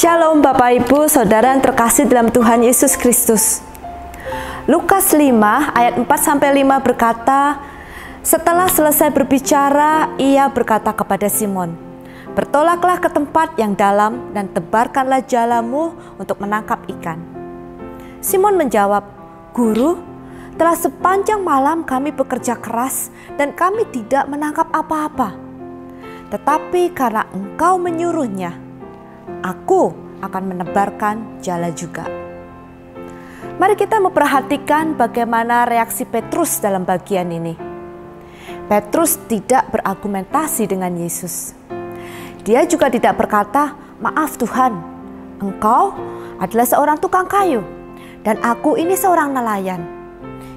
Shalom Bapak Ibu, Saudara yang terkasih dalam Tuhan Yesus Kristus. Lukas 5 ayat 4-5 berkata, setelah selesai berbicara, ia berkata kepada Simon, bertolaklah ke tempat yang dalam dan tebarkanlah jalamu untuk menangkap ikan. Simon menjawab, Guru, telah sepanjang malam kami bekerja keras dan kami tidak menangkap apa-apa. Tetapi karena Engkau menyuruhnya, aku akan menebarkan jala juga. Mari kita memperhatikan bagaimana reaksi Petrus dalam bagian ini. Petrus tidak berargumentasi dengan Yesus. Dia juga tidak berkata, maaf Tuhan, Engkau adalah seorang tukang kayu dan aku ini seorang nelayan.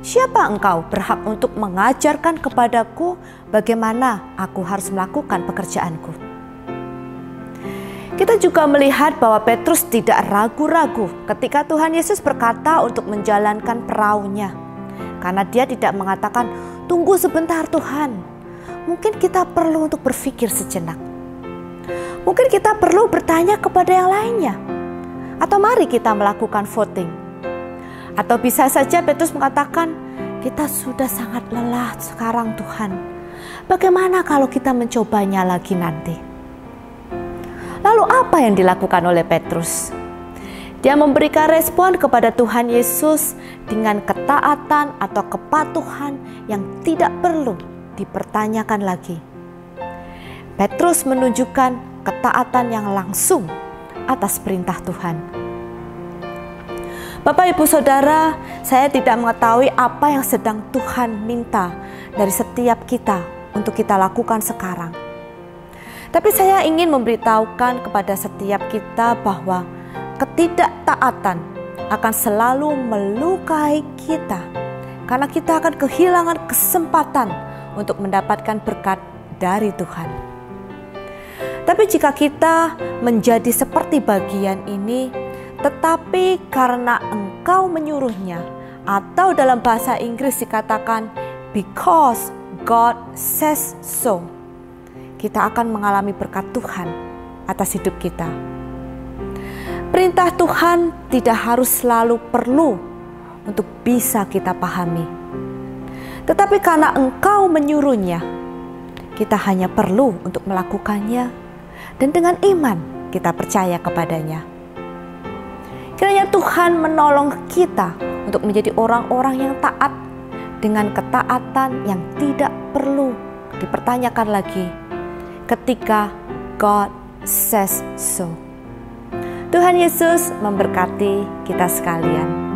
Siapa Engkau berhak untuk mengajarkan kepadaku bagaimana aku harus melakukan pekerjaanku? Kita juga melihat bahwa Petrus tidak ragu-ragu ketika Tuhan Yesus berkata untuk menjalankan perahunya. Karena dia tidak mengatakan, tunggu sebentar Tuhan. Mungkin kita perlu untuk berpikir sejenak. Mungkin kita perlu bertanya kepada yang lainnya. Atau mari kita melakukan voting. Atau bisa saja Petrus mengatakan, kita sudah sangat lelah sekarang Tuhan. Bagaimana kalau kita mencobanya lagi nanti? Lalu apa yang dilakukan oleh Petrus? Dia memberikan respon kepada Tuhan Yesus dengan ketaatan atau kepatuhan yang tidak perlu dipertanyakan lagi. Petrus menunjukkan ketaatan yang langsung atas perintah Tuhan. Bapak Ibu Saudara, saya tidak mengetahui apa yang sedang Tuhan minta dari setiap kita untuk kita lakukan sekarang. Tapi saya ingin memberitahukan kepada setiap kita bahwa ketidaktaatan akan selalu melukai kita. Karena kita akan kehilangan kesempatan untuk mendapatkan berkat dari Tuhan. Tapi jika kita menjadi seperti bagian ini, tetapi karena Engkau menyuruhnya, atau dalam bahasa Inggris dikatakan because God says so, kita akan mengalami berkat Tuhan atas hidup kita. Perintah Tuhan tidak harus selalu perlu untuk bisa kita pahami. Tetapi karena Engkau menyuruhnya, kita hanya perlu untuk melakukannya dan dengan iman kita percaya kepadanya. Kiranya Tuhan menolong kita untuk menjadi orang-orang yang taat dengan ketaatan yang tidak perlu dipertanyakan lagi ketika God says so. Tuhan Yesus memberkati kita sekalian.